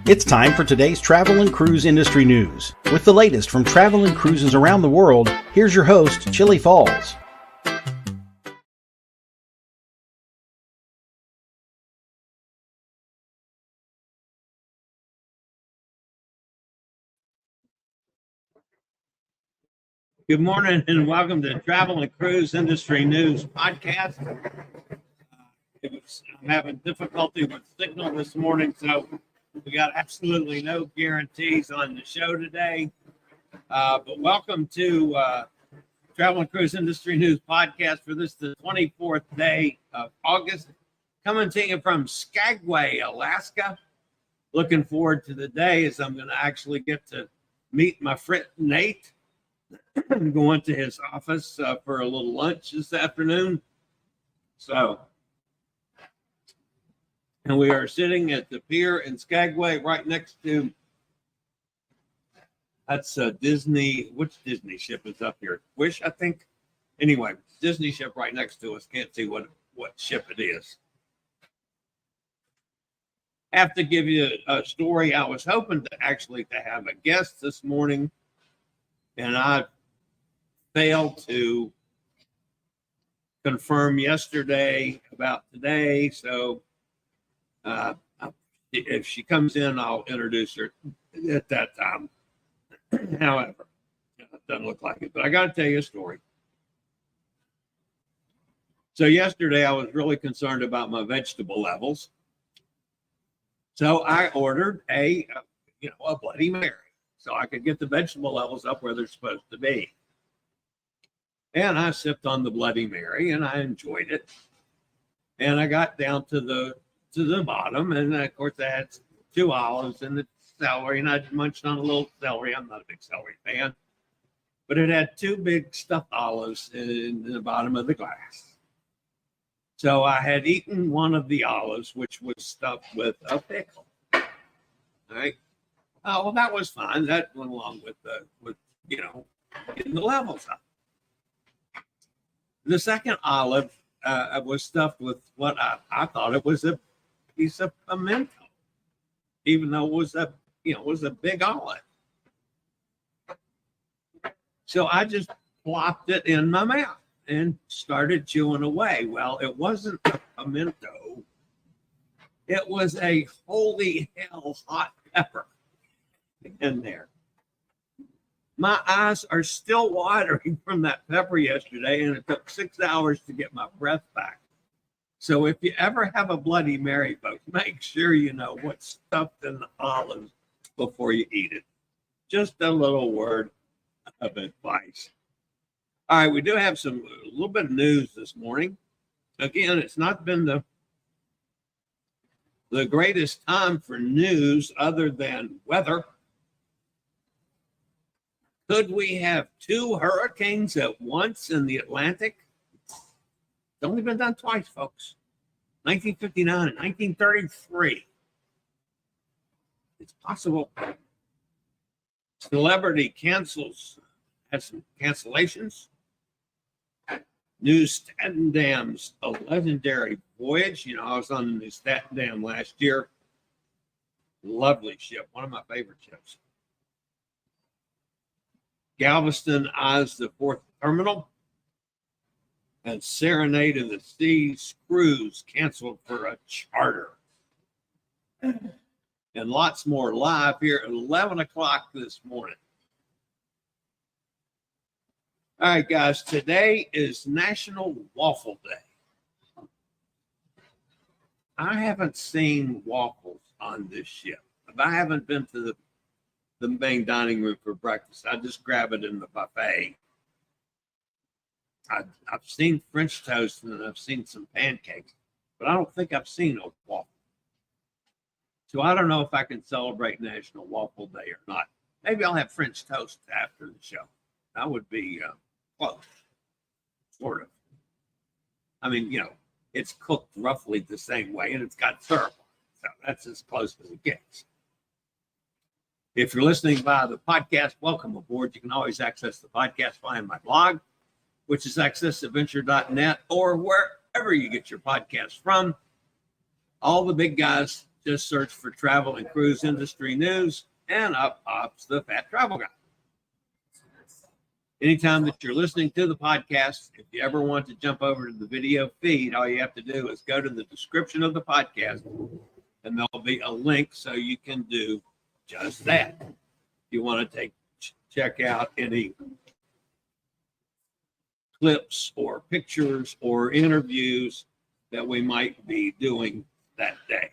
It's time for today's travel and cruise industry news. With the latest from travel and cruises around the world, here's your host, Chillie Falls. Good morning and welcome to Travel and Cruise Industry News Podcast. I'm having difficulty with signal this morning, so we got absolutely no guarantees on the show today. But welcome to Travel and Cruise Industry News Podcast for this, the 24th day of August. Coming to you from Skagway, Alaska. Looking forward to the day as I'm going to actually get to meet my friend Nate. I'm going to his office for a little lunch this afternoon. And we are sitting at the pier in Skagway right next to, that's Disney, which Disney ship is up here? Wish, I think. Anyway, Disney ship right next to us. Can't see what ship it is. Have to give you a story. I was hoping to have a guest this morning, and I failed to confirm yesterday about today. So if she comes in, I'll introduce her at that time. However, it doesn't look like it, but I got to tell you a story. So yesterday I was really concerned about my vegetable levels. So I ordered a Bloody Mary so I could get the vegetable levels up where they're supposed to be. And I sipped on the Bloody Mary and I enjoyed it. And I got down to the bottom, and of course I had 2 olives and the celery, and I munched on a little celery. I'm not a big celery fan, but it had 2 big stuffed olives in the bottom of the glass. So I had eaten one of the olives, which was stuffed with a pickle. All right. Oh, well, that was fine. That went along with getting the levels up. The second olive was stuffed with what I thought it was a piece of pimento, even though it was a big olive. So I just plopped it in my mouth and started chewing away. Well, it wasn't a pimento. It was a holy hell hot pepper in there. My eyes are still watering from that pepper yesterday, and it took 6 hours to get my breath back. So if you ever have a Bloody Mary, folks, make sure you know what's stuffed in the olives before you eat it. Just a little word of advice. All right, we do have a little bit of news this morning. Again, it's not been the greatest time for news other than weather. Could we have 2 hurricanes at once in the Atlantic? It's only been done twice, folks. 1959 and 1933. It's possible. Celebrity has some cancellations. New Statendam's a legendary voyage. I was on the New Statendam last year. Lovely ship, one of my favorite ships. Galveston eyes the 4th terminal, and Serenade in the Seas cruise canceled for a charter. And lots more live here at 11 o'clock this morning. All right, guys, today is National Waffle Day. I haven't seen waffles on this ship. I haven't been to the main dining room for breakfast. I just grab it in the buffet. I've seen French toast and I've seen some pancakes, but I don't think I've seen a waffle. So I don't know if I can celebrate National Waffle Day or not. Maybe I'll have French toast after the show. That would be close, sort of. I mean, it's cooked roughly the same way and it's got syrup. So that's as close as it gets. If you're listening via the podcast, welcome aboard. You can always access the podcast via my blog, which is accessadventure.net, or wherever you get your podcast from. All the big guys Just search for travel and cruise industry news, and up pops the Fat Travel Guy. Anytime that you're listening to the podcast, if you ever want to jump over to the video feed, all you have to do is go to the description of the podcast, and there'll be a link so you can do just that. If you want to check out any clips or pictures or interviews that we might be doing that day.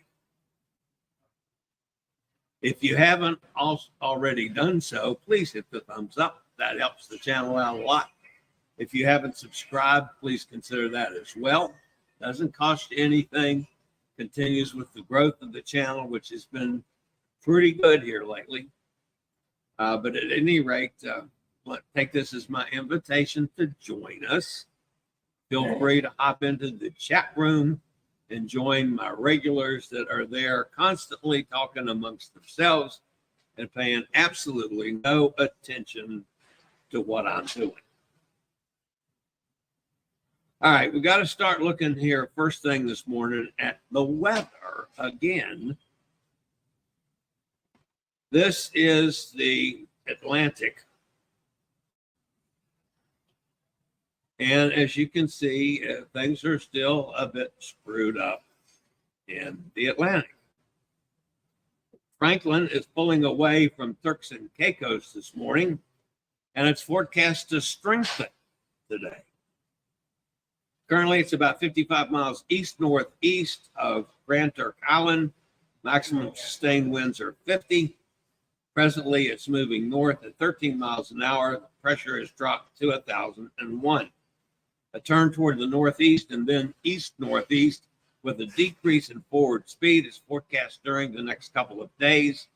If you haven't already done so, please hit the thumbs up. That helps the channel out a lot. If you haven't subscribed, please consider that as well. Doesn't cost you anything. Continues with the growth of the channel, which has been pretty good here lately. But at any rate, take this as my invitation to join us. Feel free to hop into the chat room and join my regulars that are there constantly talking amongst themselves and paying absolutely no attention to what I'm doing. All right, we got to start looking here first thing this morning at the weather again. This is the Atlantic. And as you can see, things are still a bit screwed up in the Atlantic. Franklin is pulling away from Turks and Caicos this morning, and it's forecast to strengthen today. Currently, it's about 55 miles east-northeast of Grand Turk Island. Maximum sustained winds are 50. Presently, it's moving north at 13 miles an hour. The pressure has dropped to 1,001. A turn toward the northeast and then east-northeast with a decrease in forward speed is forecast during the next couple of days.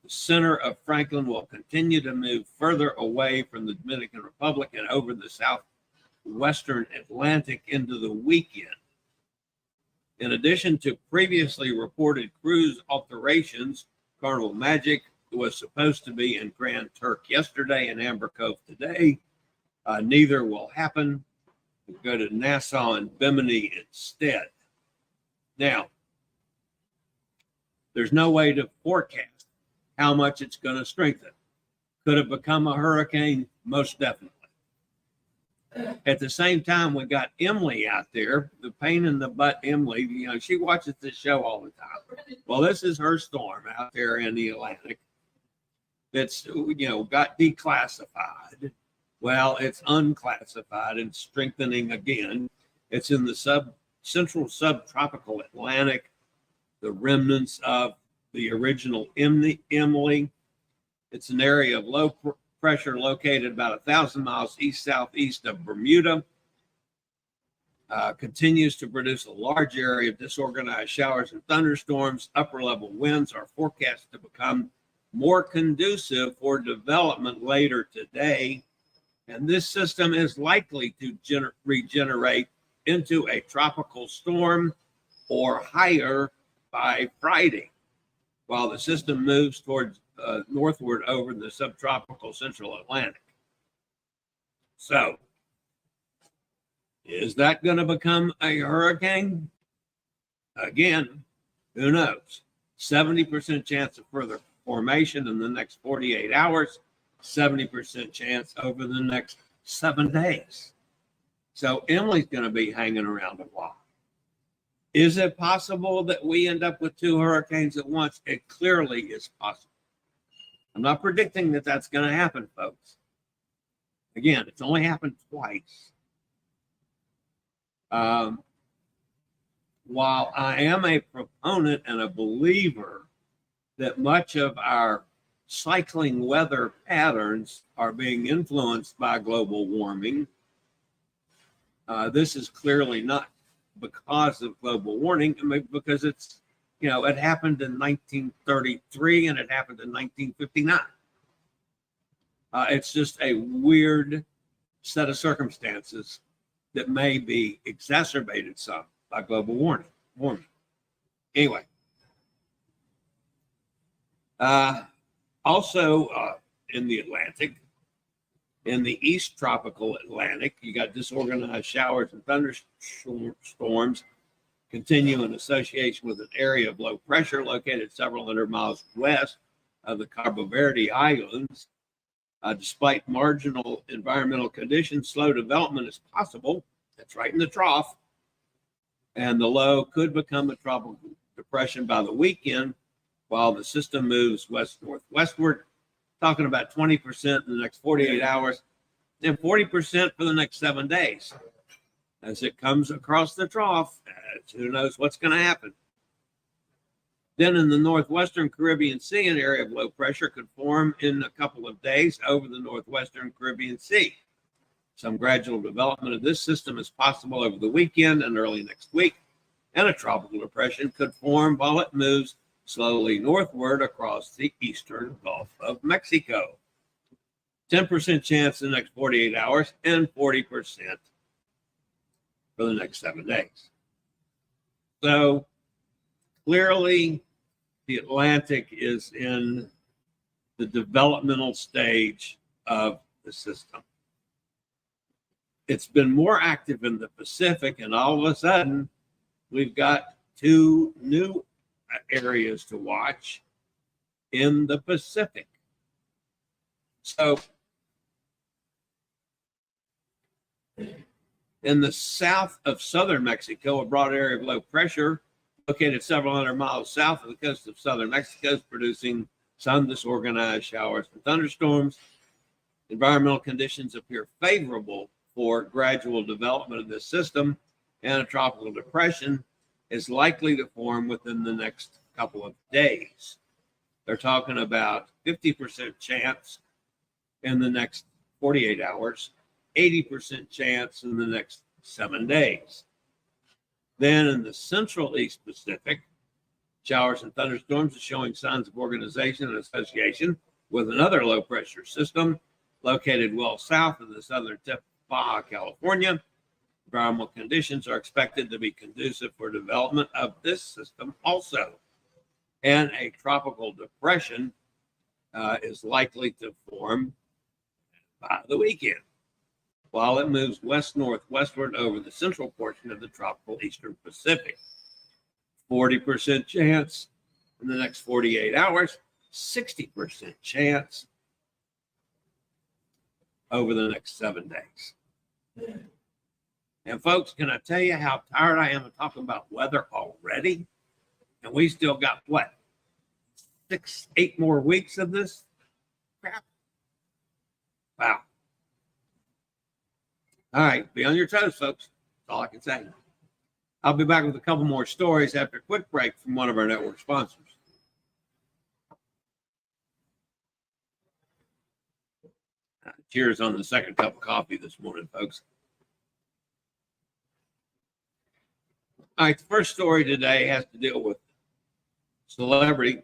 The center of Franklin will continue to move further away from the Dominican Republic and over the southwestern Atlantic into the weekend. In addition to previously reported cruise alterations, Carnival Magic was supposed to be in Grand Turk yesterday and Amber Cove today. Neither will happen. We'll go to Nassau and Bimini instead. Now, there's no way to forecast how much it's going to strengthen. Could it become a hurricane? Most definitely. At the same time, we got Emily out there, the pain in the butt Emily. You know, she watches this show all the time. Well, this is her storm out there in the Atlantic that's, got declassified. Well, it's unclassified and strengthening again. It's in the central subtropical Atlantic, the remnants of the original Emily. It's an area of low pressure located about 1,000 miles east-southeast of Bermuda. Continues to produce a large area of disorganized showers and thunderstorms. Upper-level winds are forecast to become more conducive for development later today. And this system is likely to regenerate into a tropical storm or higher by Friday, while the system moves towards northward over the subtropical central Atlantic. So, is that going to become a hurricane? Again, who knows? 70% chance of further formation in the next 48 hours, 70% chance over the next 7 days. So Emily's going to be hanging around a while. Is it possible that we end up with 2 hurricanes at once? It clearly is possible. I'm not predicting that that's going to happen, folks. Again, it's only happened twice. While I am a proponent and a believer that much of our cycling weather patterns are being influenced by global warming, this is clearly not because of global warming, because it's, it happened in 1933 and it happened in 1959. It's just a weird set of circumstances that may be exacerbated some by global warming. Anyway, also in the Atlantic, in the East Tropical Atlantic, you got disorganized showers and thunderstorms continue in association with an area of low pressure located several hundred miles west of the Cabo Verde Islands. Despite marginal environmental conditions, slow development is possible. That's right in the trough. And the low could become a tropical depression by the weekend while the system moves west-northwestward, talking about 20% in the next 48 hours and 40% for the next 7 days. As it comes across the trough, who knows what's going to happen. Then in the northwestern Caribbean Sea, an area of low pressure could form in a couple of days over the northwestern Caribbean Sea. Some gradual development of this system is possible over the weekend and early next week, and a tropical depression could form while it moves slowly northward across the eastern Gulf of Mexico. 10% chance in the next 48 hours and 40% for the next 7 days. So clearly, the Atlantic is in the developmental stage of the system. It's been more active in the Pacific, and all of a sudden, we've got 2 new areas to watch in the Pacific. So in the south of southern Mexico, a broad area of low pressure located several hundred miles south of the coast of southern Mexico is producing some disorganized showers and thunderstorms. Environmental conditions appear favorable for gradual development of this system, and a tropical depression is likely to form within the next couple of days. They're talking about 50% chance in the next 48 hours, 80% chance in the next 7 days. Then in the central East Pacific, showers and thunderstorms are showing signs of organization and association with another low pressure system located well south of the southern tip of Baja California. Environmental conditions are expected to be conducive for development of this system also. And a tropical depression is likely to form by the weekend, while it moves west-northwestward over the central portion of the tropical eastern Pacific. 40% chance in the next 48 hours, 60% chance over the next 7 days. And folks, can I tell you how tired I am of talking about weather already? And we still got what? 6-8 more weeks of this crap? Wow. All right, be on your toes, folks. That's all I can say. I'll be back with a couple more stories after a quick break from one of our network sponsors. Cheers on the second cup of coffee this morning, folks. All right, the first story today has to deal with Celebrity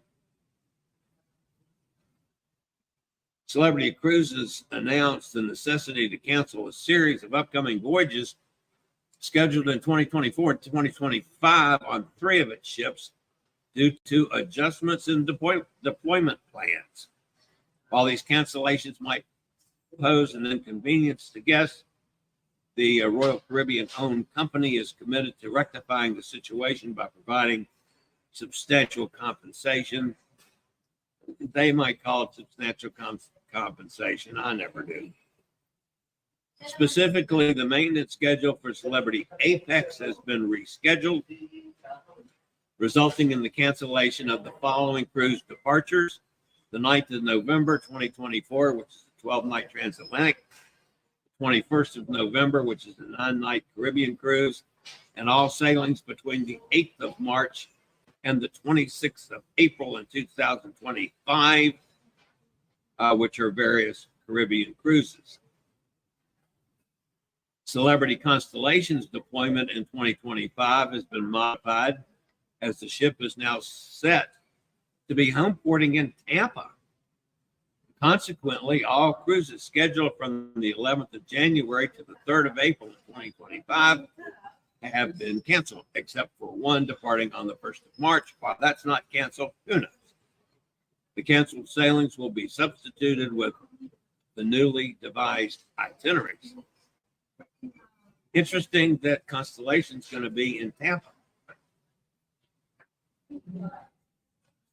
Cruises announced the necessity to cancel a series of upcoming voyages scheduled in 2024 and 2025 on 3 of its ships due to adjustments in deployment plans. While these cancellations might pose an inconvenience to guests, the Royal Caribbean-owned company is committed to rectifying the situation by providing substantial compensation. They might call it substantial compensation. I never do. Specifically, the maintenance schedule for Celebrity Apex has been rescheduled, resulting in the cancellation of the following cruise departures: the 9th of November, 2024, which is a 12-night transatlantic, the 21st of November, which is a 9-night Caribbean cruise, and all sailings between the 8th of March and the 26th of April in 2025, which are various Caribbean cruises. Celebrity Constellations deployment in 2025 has been modified as the ship is now set to be home porting in Tampa. Consequently, all cruises scheduled from the 11th of January to the 3rd of April of 2025 have been canceled, except for one departing on the 1st of March. While that's not canceled, who knows? The canceled sailings will be substituted with the newly devised itineraries. Interesting that Constellation's going to be in Tampa.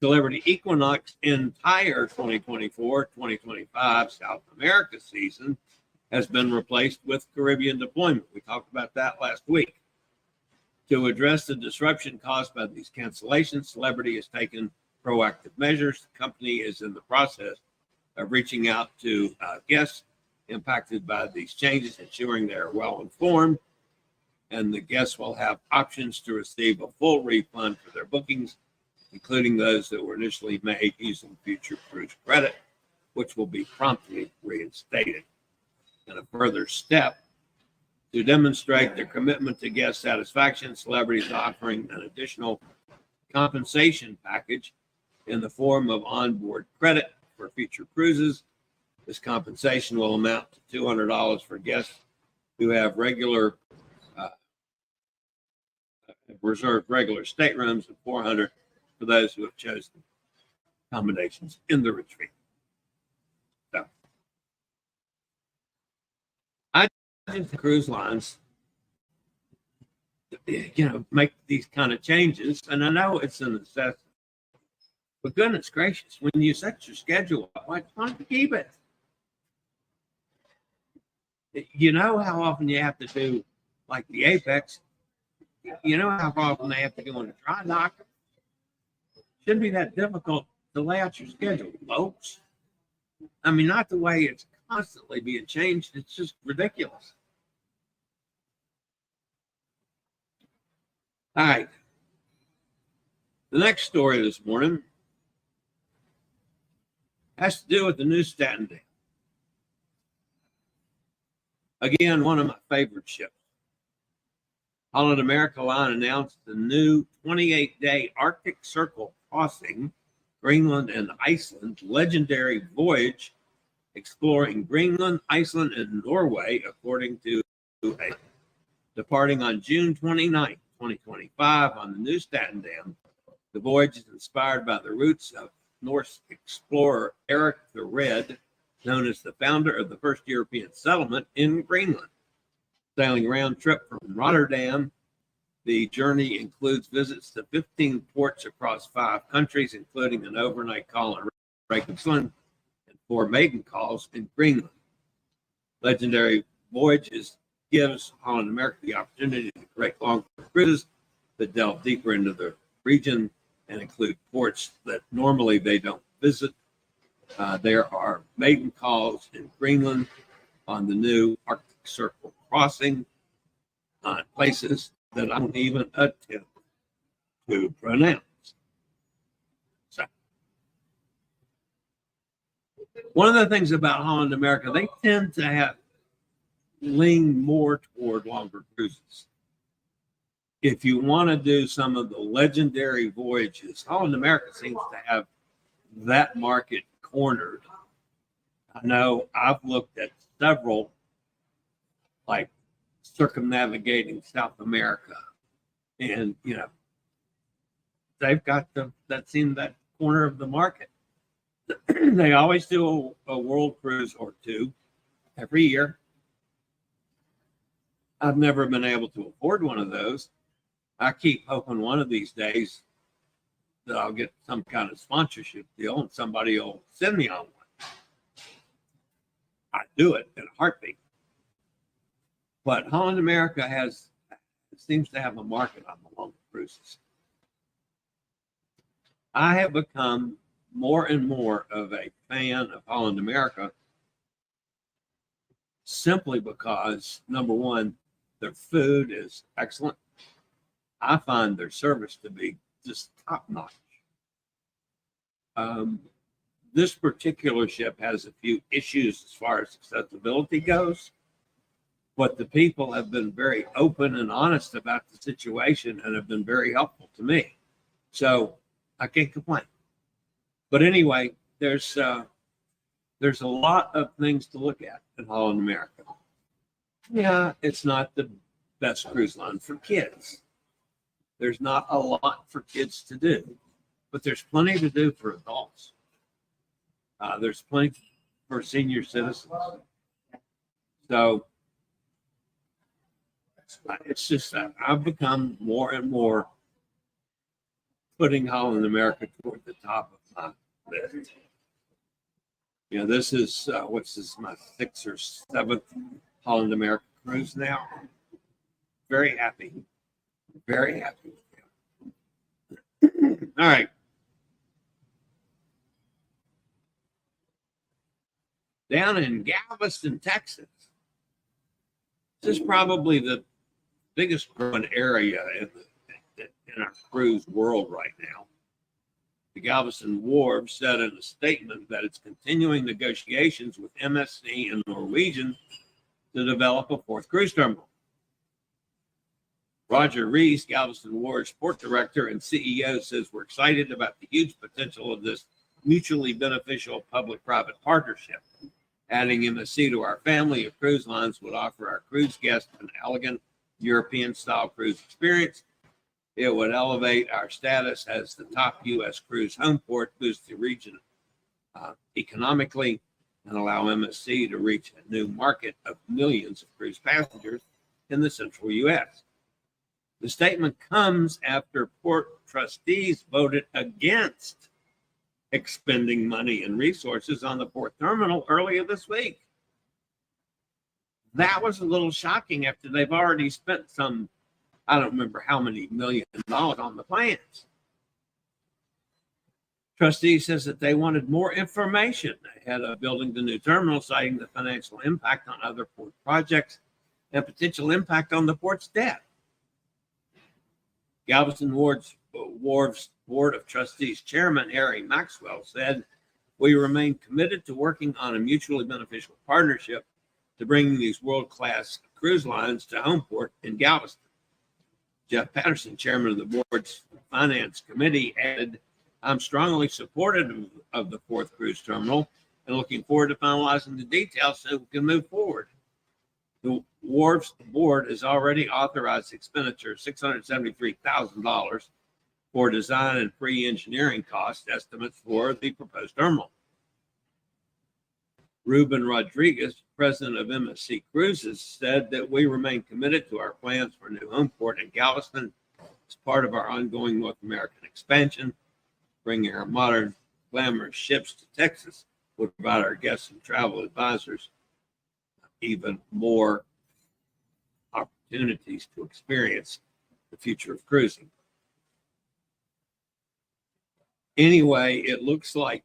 Celebrity Equinox entire 2024-2025 South America season has been replaced with Caribbean deployment. We talked about that last week. To address the disruption caused by these cancellations, Celebrity has taken proactive measures. The company is in the process of reaching out to guests impacted by these changes, ensuring they are well informed, and the guests will have options to receive a full refund for their bookings, including those that were initially made using future cruise credit, which will be promptly reinstated. In a further step, to demonstrate their commitment to guest satisfaction, Celebrity is offering an additional compensation package in the form of onboard credit for future cruises. This compensation will amount to $200 for guests who have reserved regular staterooms, and $400 for those who have chosen accommodations in the retreat. So, I think the cruise lines, make these kind of changes, and I know it's a necessity. But goodness gracious, when you set your schedule up, why don't you keep it? You know how often you have to do, like the Apex, you know how often they have to go into dry dock? Shouldn't be that difficult to lay out your schedule, folks. I mean, not the way it's constantly being changed. It's just ridiculous. All right. The next story this morning has to do with the new Statendam. Again, one of my favorite ships. Holland America Line announced the new 28-day Arctic Circle crossing Greenland and Iceland legendary voyage exploring Greenland, Iceland, and Norway, according to a departing on June 29, 2025 on the new Statendam. The voyage is inspired by the roots of Norse explorer Eric the Red, known as the founder of the first European settlement in Greenland. Sailing round trip from Rotterdam, the journey includes visits to 15 ports across 5 countries, including an overnight call in Reykjavik and 4 maiden calls in Greenland. Legendary voyages gives Holland America the opportunity to create longer cruises that delve deeper into the region and include ports that normally they don't visit. There are maiden calls in Greenland on the new Arctic Circle crossing on places that I don't even attempt to pronounce. So, one of the things about Holland America, they tend to lean more toward longer cruises. If you want to do some of the legendary voyages, Holland America seems to have that market cornered. I know I've looked at several, like circumnavigating South America, and they've got that corner of the market. They always do a world cruise or 2 every year. I've never been able to afford one of those. I keep hoping one of these days that I'll get some kind of sponsorship deal and somebody will send me on one. I do it in a heartbeat. But Holland America seems to have a market on the longer cruises. I have become more and more of a fan of Holland America simply because, number one, their food is excellent. I find their service to be just top notch. This particular ship has a few issues as far as accessibility goes, but the people have been very open and honest about the situation and have been very helpful to me. So I can't complain. But anyway, there's a lot of things to look at in Holland America. Yeah, it's not the best cruise line for kids. There's not a lot for kids to do, but there's plenty to do for adults. There's plenty for senior citizens. So it's just that I've become more and more putting Holland America toward the top of my list. This is what's this, my 6th or 7th Holland America cruise now. Very happy. Very happy. All right. Down in Galveston, Texas. This is probably the biggest growing area in our cruise world right now. The Galveston Wharves said in a statement that it's continuing negotiations with MSC and Norwegian to develop a 4th cruise terminal. Roger Reese, Galveston Wharves Port Director and CEO, says we're excited about the huge potential of this mutually beneficial public-private partnership. Adding MSC to our family of cruise lines would offer our cruise guests an elegant European-style cruise experience. It would elevate our status as the top U.S. cruise home port, boost the region economically, and allow MSC to reach a new market of millions of cruise passengers in the central U.S. The statement comes after port trustees voted against expending money and resources on the port terminal earlier this week. That was a little shocking after they've already spent some, I don't remember how many $millions on the plans. Trustee says that they wanted more information ahead of building the new terminal, citing the financial impact on other port projects and potential impact on the port's debt. Galveston Wharves Board of Trustees Chairman Harry Maxwell said, we remain committed to working on a mutually beneficial partnership to bringing these world-class cruise lines to home port in Galveston. Jeff Patterson, chairman of the board's finance committee, added, I'm strongly supportive of the 4th cruise terminal and looking forward to finalizing the details so we can move forward. The Wharves Board has already authorized expenditure of $673,000 for design and pre-engineering cost estimates for the proposed terminal. Ruben Rodriguez, president of MSC Cruises, said that we remain committed to our plans for a new home port in Galveston as part of our ongoing North American expansion. Bringing our modern, glamorous ships to Texas would provide our guests and travel advisors even more opportunities to experience the future of cruising. Anyway, it looks like,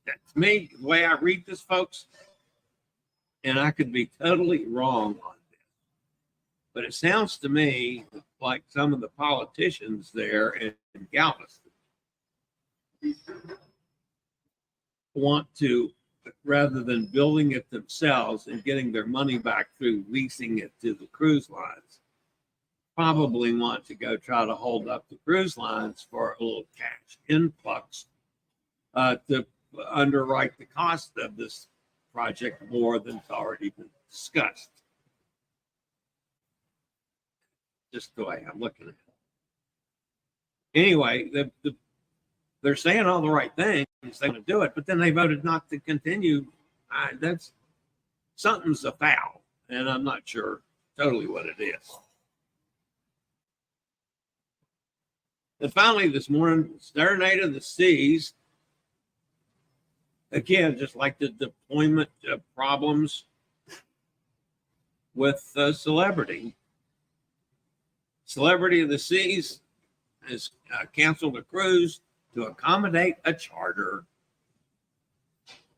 to me, the way I read this, folks, and I could be totally wrong on this, but it sounds to me like some of the politicians there in Galveston want to, rather than building it themselves and getting their money back through leasing it to the cruise lines, probably want to go try to hold up the cruise lines for a little cash influx to underwrite the cost of this project more than it's already been discussed. Just the way I'm looking at it. Anyway, they're saying all the right things. They want to do it, but then they voted not to continue. That's something's afoul, and I'm not sure totally what it is. And finally, this morning, Serenade of the Seas. Again, just like the deployment problems with Celebrity. Celebrity of the Seas has canceled a cruise to accommodate a charter.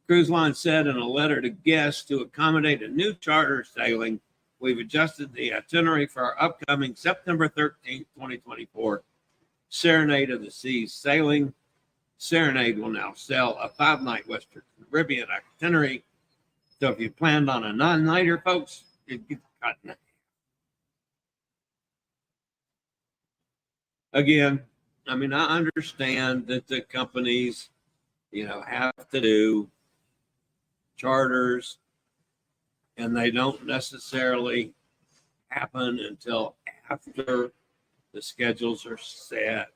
Cruise line said in a letter to guests to accommodate a new charter sailing, we've adjusted the itinerary for our upcoming September 13th, 2024 Serenade of the Seas sailing. Serenade will now sail a 5-night Western Caribbean itinerary. So if you planned on a 9-nighter, folks, you'd get cut in half. Again, I mean, I understand that the companies, have to do charters, and they don't necessarily happen until after the schedules are set.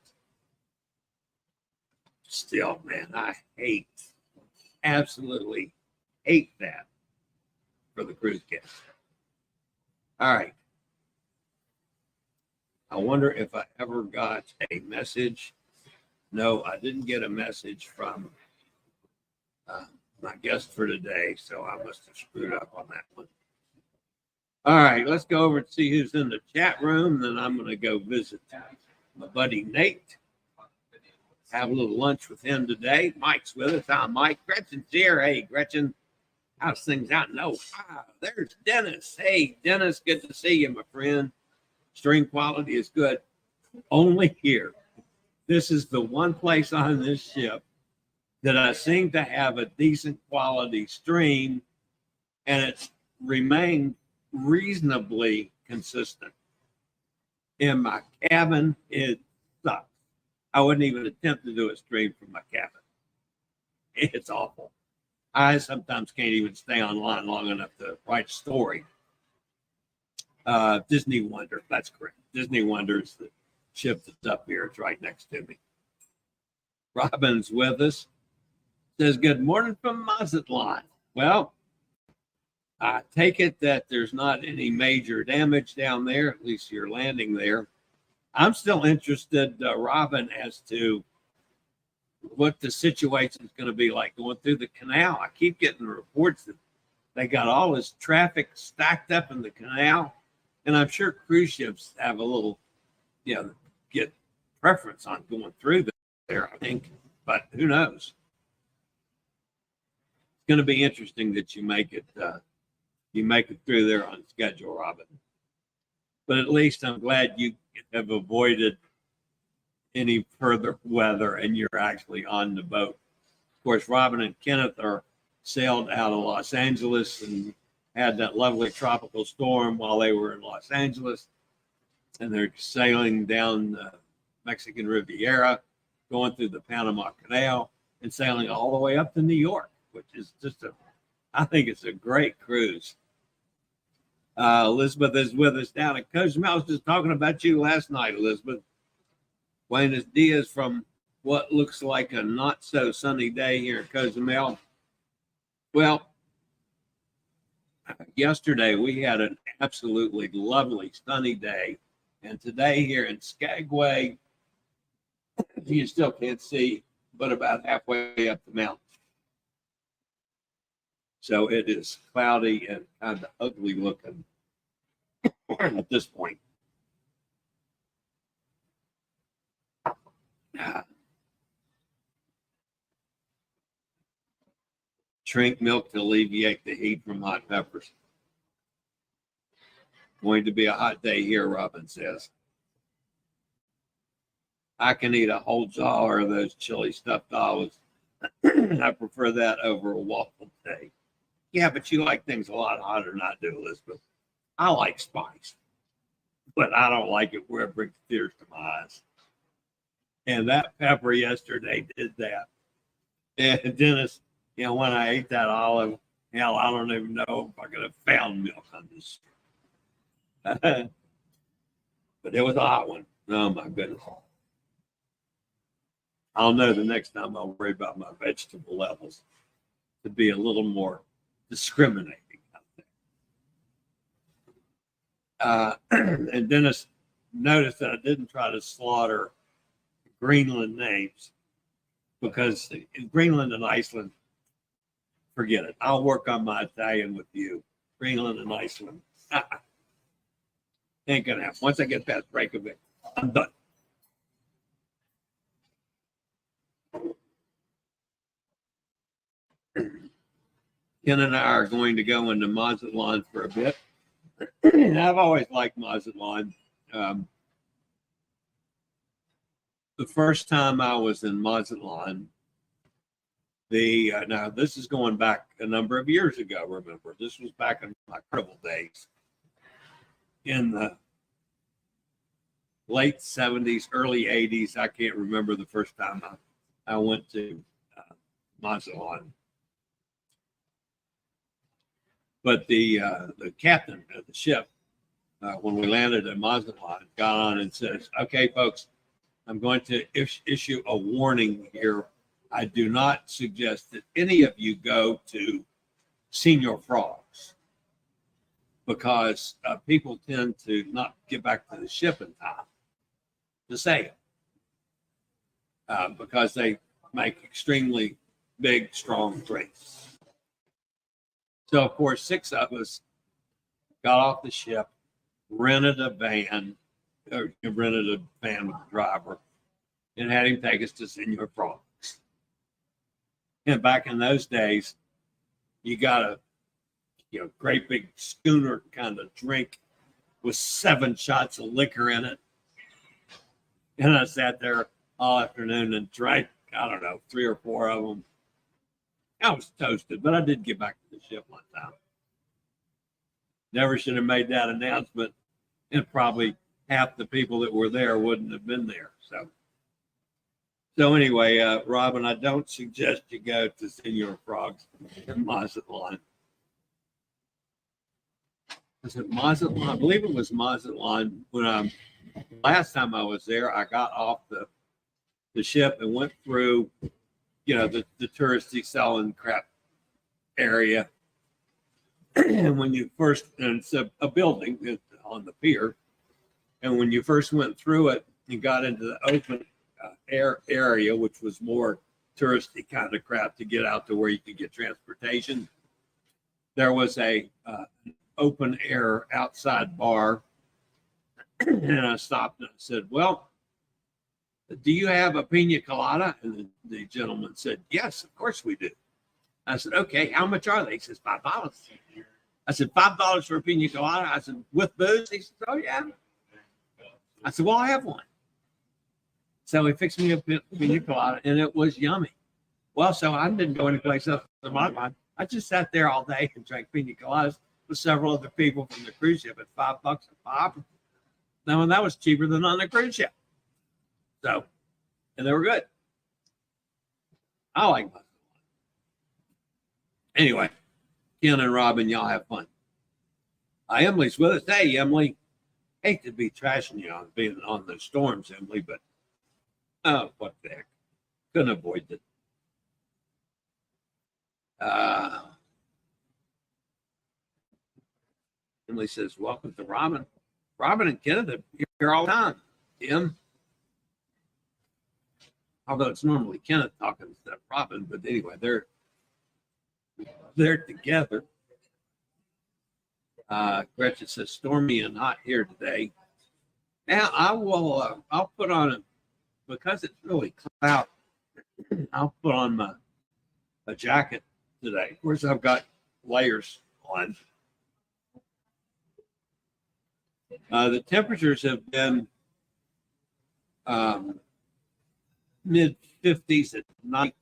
Still, man, I absolutely hate that for the cruise guests. All right. I wonder if I ever got a message. No, I didn't get a message from my guest for today, so I must have screwed up on that one. All right, let's go over and see who's in the chat room. Then I'm going to go visit my buddy Nate. Have a little lunch with him today. Mike's with us. Hi, Mike. Gretchen's here. Hey, Gretchen. How's things out? No, there's Dennis. Hey, Dennis, good to see you, my friend. Stream quality is good. Only here. This is the one place on this ship that I seem to have a decent quality stream, and it's remained reasonably consistent. In my cabin, it sucks. I wouldn't even attempt to do a stream from my cabin. It's awful. I sometimes can't even stay online long enough to write a story. Disney Wonder, that's correct. Disney Wonder is the ship that's up here. It's right next to me. Robin's with us. Says, good morning from Mazatlan. Well, I take it that there's not any major damage down there, at least you're landing there. I'm still interested, Robin, as to what the situation is going to be like going through the canal. I keep getting reports that they got all this traffic stacked up in the canal, and I'm sure cruise ships have a little, get preference on going through there, I think, but who knows? It's going to be interesting that you make it through there on schedule, Robin. But at least I'm glad you have avoided any further weather and you're actually on the boat. Of course, Robin and Kenneth are sailed out of Los Angeles and had that lovely tropical storm while they were in Los Angeles. And they're sailing down the Mexican Riviera, going through the Panama Canal and sailing all the way up to New York, which is just I think it's a great cruise. Elizabeth is with us down at Cozumel. I was just talking about you last night, Elizabeth. Buenos dias from what looks like a not so sunny day here at Cozumel. Well, yesterday we had an absolutely lovely sunny day. And today here in Skagway, you still can't see, but about halfway up the mountain. So it is cloudy and kind of ugly looking at this point. Drink milk to alleviate the heat from hot peppers. Going to be a hot day here, Robin says. I can eat a whole jar of those chili stuffed olives. I prefer that over a waffle day. Yeah, but you like things a lot hotter than I do, Elizabeth. I like spice, but I don't like it where it brings tears to my eyes. And that pepper yesterday did that. And Dennis, when I ate that olive, hell, I don't even know if I could have found milk on this. But it was a hot one. Oh, my goodness. I'll know the next time I'll worry about my vegetable levels to be a little more discriminating out there. And Dennis noticed that I didn't try to slaughter Greenland names because in Greenland and Iceland, forget it. I'll work on my Italian with you. Greenland and Iceland. Ain't gonna happen. Once I get past Reykjavik, I'm done. Ken and I are going to go into Mazatlan for a bit. I've always liked Mazatlan. The first time I was in Mazatlan, now this is going back a number of years ago, remember. This was back in my Carnival days. In the late 70s, early 80s, I can't remember the first time I went to Mazatlan. But the captain of the ship, when we landed at Mazatlan, got on and says, okay, folks, I'm going to issue a warning here. I do not suggest that any of you go to Senior Frogs because people tend to not get back to the ship in time. to sail because they make extremely big, strong drinks. So, of course, 6 of us got off the ship, rented a van with a driver, and had him take us to Senor Frogs. And back in those days, you got a great big schooner kind of drink with 7 shots of liquor in it. And I sat there all afternoon and drank, I don't know, 3 or 4 of them. I was toasted, but I did get back to the ship one time. Never should have made that announcement, and probably half the people that were there wouldn't have been there. So anyway, Robin, I don't suggest you go to Senor Frogs in Mazatlan. Was it Mazatlan? I believe it was Mazatlan. When last time I was there, I got off the ship and went through, the touristy selling crap area. And when you first, and it's a building on the pier, and when you first went through it, you got into the open air area, which was more touristy kind of crap to get out to where you could get transportation. There was a open air outside bar, and I stopped and I said, "Well, do you have a pina colada?" And the gentleman said, "Yes, of course we do." I said, "Okay, how much are they?" He says, $5. I said, $5 for a pina colada? I said, "With booze?" He said, "Oh, yeah." I said, "Well, I have one." So he fixed me a pina colada, and it was yummy. Well, so I didn't go anyplace else in my mind. I just sat there all day and drank pina coladas with several other people from the cruise ship at $5 a pop. Now, that was cheaper than on the cruise ship. So, and they were good. I like them. Anyway, Ken and Robin, y'all have fun. Emily's with us. Hey, Emily. Hate to be trashing you on being on the storms, Emily, but oh, what the heck. Couldn't avoid it. Emily says, "Welcome to Robin." Robin and Kenneth are here all the time. Tim. Although it's normally Kenneth talking instead of Robin, but anyway, they're together. Gretchen says, "Stormy and hot here today." Now I will. I'll put on it because it's really cloudy. I'll put on a jacket today. Of course, I've got layers on. The temperatures have been mid 50s at night,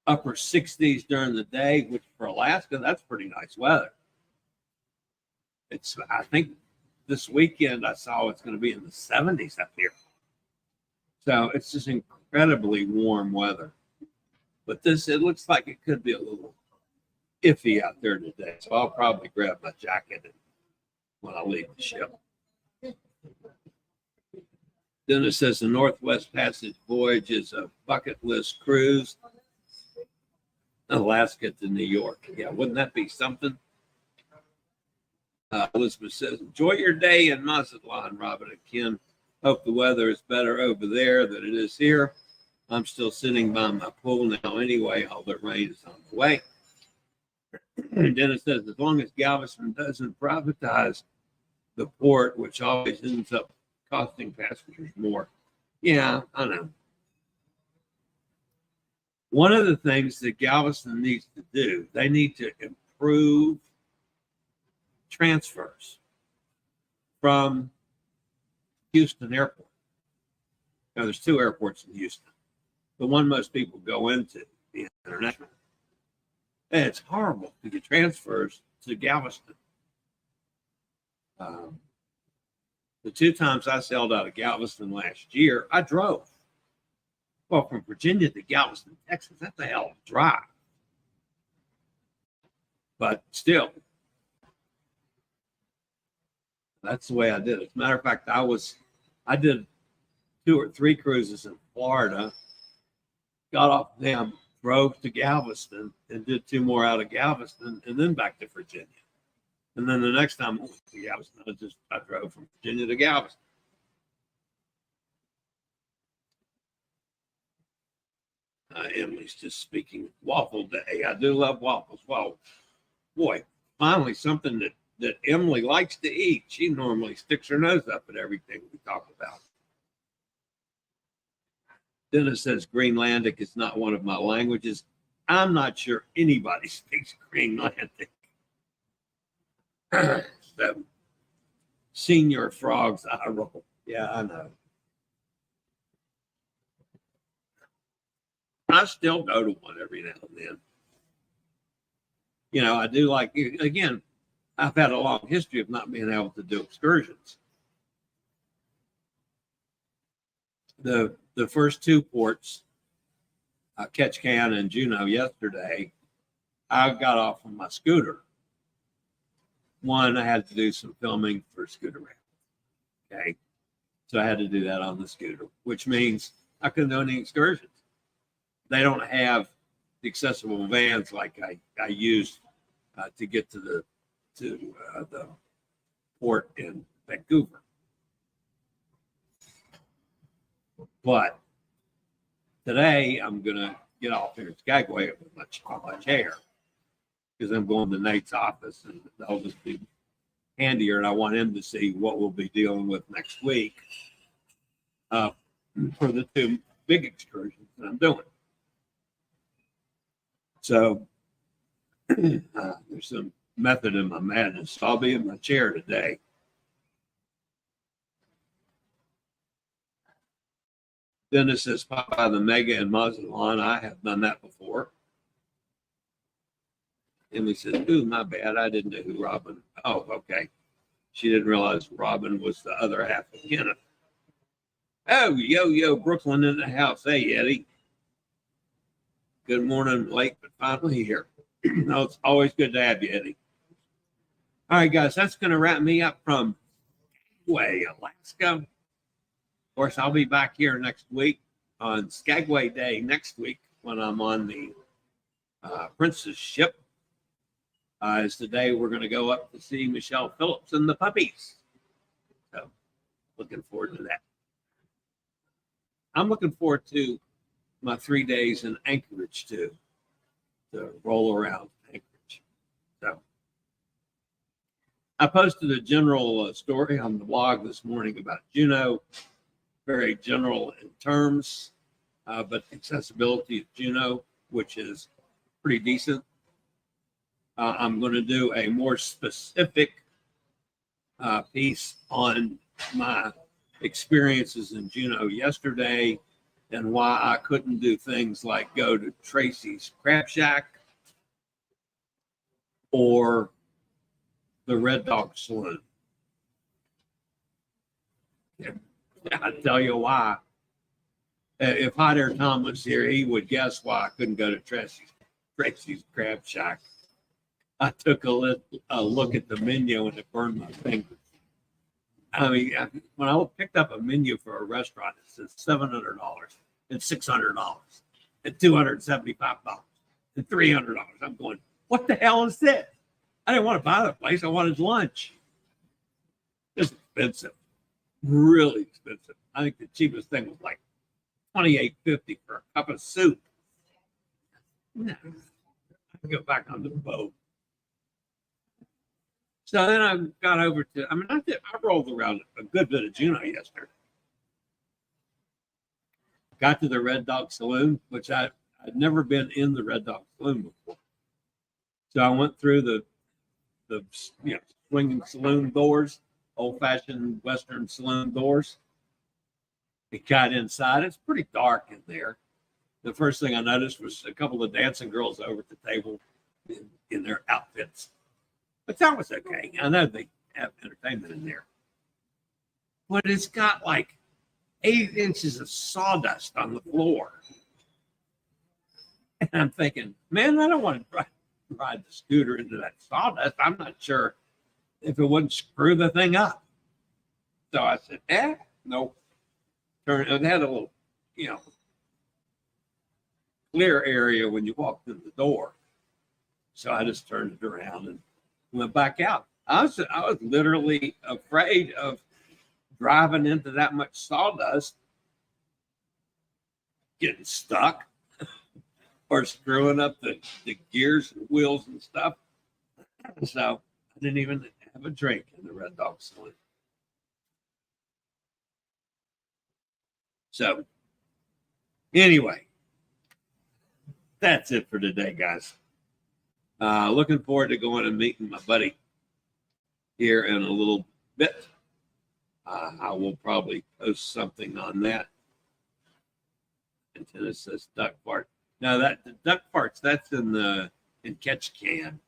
upper 60s during the day, which for Alaska, that's pretty nice weather. I think this weekend I saw it's going to be in the 70s up here. So it's just incredibly warm weather. But it looks like it could be a little iffy out there today. So I'll probably grab my jacket when I leave the ship. Then it says the Northwest Passage Voyage is a bucket list cruise. Alaska to New York. Yeah, wouldn't that be something? Elizabeth says, "Enjoy your day in Mazatlan, Robin and Ken. Hope the weather is better over there than it is here. I'm still sitting by my pool now anyway, all the rain is on the way." And then it says, "As long as Galveston doesn't privatize the port, which always ends up costing passengers more." Yeah, I know. One of the things that Galveston needs to do, they need to improve transfers from Houston Airport. Now, there's 2 airports in Houston. The one most people go into, the international. And it's horrible to get transfers to Galveston. The 2 times I sailed out of Galveston last year, I drove. Well, from Virginia to Galveston, Texas, that's a hell of a drive. But still, that's the way I did it. As a matter of fact, I did 2 or 3 cruises in Florida, got off them, drove to Galveston, and did 2 more out of Galveston, and then back to Virginia. And then the next time I went to Galveston, I drove from Virginia to Galveston. Emily's just speaking waffle day. I do love waffles. Well, boy, finally something that Emily likes to eat. She normally sticks her nose up at everything we talk about. Dennis says Greenlandic is not one of my languages. I'm not sure anybody speaks Greenlandic. So, senior frogs eye roll. Yeah, I know. I still go to one every now and then. You know, I do like, again, I've had a long history of not being able to do excursions. The first two ports, Ketchikan and Juneau yesterday, I got off on my scooter. One, I had to do some filming for Scooter Ramp. Okay. So I had to do that on the scooter, which means I couldn't do any excursions. They don't have the accessible vans like I used to get to the port in Vancouver. But today I'm gonna get off here in Skagway with my chair because I'm going to Nate's office and that'll just be handier. And I want him to see what we'll be dealing with next week for the two big excursions that I'm doing. So there's some method in my madness. So I'll be in my chair today. Dennis says, Popeye the Mega in Mazatlan. I have done that before. Emily says, ooh, my bad. I didn't know who Robin. Oh, okay. She didn't realize Robin was the other half of Kenneth. Oh, yo, Brooklyn in the house. Hey, Eddie. Good morning, late, but finally here. No, it's always good to have you, Eddie. All right, guys, that's going to wrap me up from Skagway, Alaska. Of course, I'll be back here next week on Skagway Day next week when I'm on the Princess ship. It's the day we're going to go up to see Michelle Phillips and the puppies. So, looking forward to that. I'm looking forward to my 3 days in Anchorage to roll around Anchorage. So I posted a general story on the blog this morning about Juneau, very general in terms, but accessibility of Juneau, which is pretty decent. I'm going to do a more specific piece on my experiences in Juneau yesterday and why I couldn't do things like go to Tracy's Crab Shack or the Red Dog Saloon. Yeah, I'll tell you why. If Hot Air Tom was here, he would guess why I couldn't go to Tracy's Crab Shack. I took a look at the menu and it burned my fingers. I mean, when I picked up a menu for a restaurant, it says $700 and $600 and $275 and $300. I'm going, what the hell is this? I didn't want to buy the place. I wanted lunch. It's expensive, really expensive. I think the cheapest thing was like $28.50 for a cup of soup. No, I go back on the boat. So then I got over to, I rolled around a good bit of Juneau yesterday. Got to the Red Dog Saloon, which I'd never been in the Red Dog Saloon before. So I went through the swinging saloon doors, old-fashioned Western saloon doors. It got inside. It's pretty dark in there. The first thing I noticed was a couple of dancing girls over at the table in their outfits. But that was okay. I know they have entertainment in there. But it's got like 8 inches of sawdust on the floor. And I'm thinking, man, I don't want to ride the scooter into that sawdust. I'm not sure if it wouldn't screw the thing up. So I said, nope. It had a little, clear area when you walked in the door. So I just turned it around and went back out. I was literally afraid of driving into that much sawdust, getting stuck. or screwing up the gears and wheels and stuff. So I didn't even have a drink in the Red Dog Saloon. So anyway, that's it for today, guys. Looking forward to going and meeting my buddy here in a little bit. I will probably post something on that. And then it says duck fart. Now that the duck farts, that's in Catch Can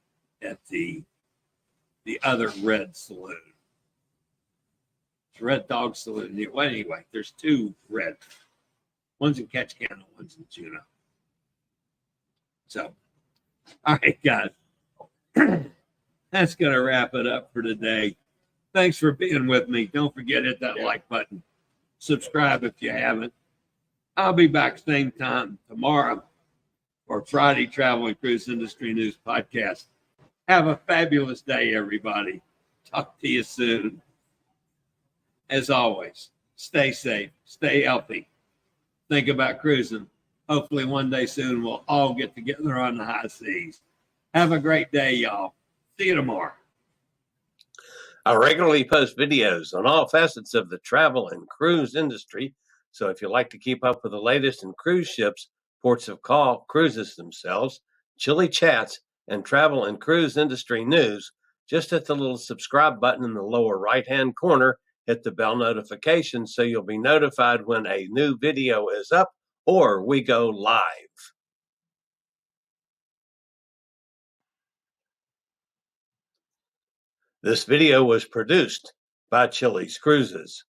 at the other Red Saloon. It's Red Dog Saloon. Well, anyway, there's two Red. One's in Catch Can and one's in Juneau. So, all right, guys. That's going to wrap it up for today. Thanks for being with me. Don't forget to hit that like button. Subscribe if you haven't. I'll be back same time tomorrow for Friday Travel and Cruise Industry News Podcast. Have a fabulous day, everybody. Talk to you soon. As always, stay safe, stay healthy. Think about cruising. Hopefully one day soon we'll all get together on the high seas. Have a great day, y'all. See you tomorrow. I regularly post videos on all facets of the travel and cruise industry. So if you like to keep up with the latest in cruise ships, ports of call, cruises themselves, Chillie chats, and travel and cruise industry news, just hit the little subscribe button in the lower right-hand corner. Hit the bell notification so you'll be notified when a new video is up or we go live. This video was produced by Chillie's Cruises.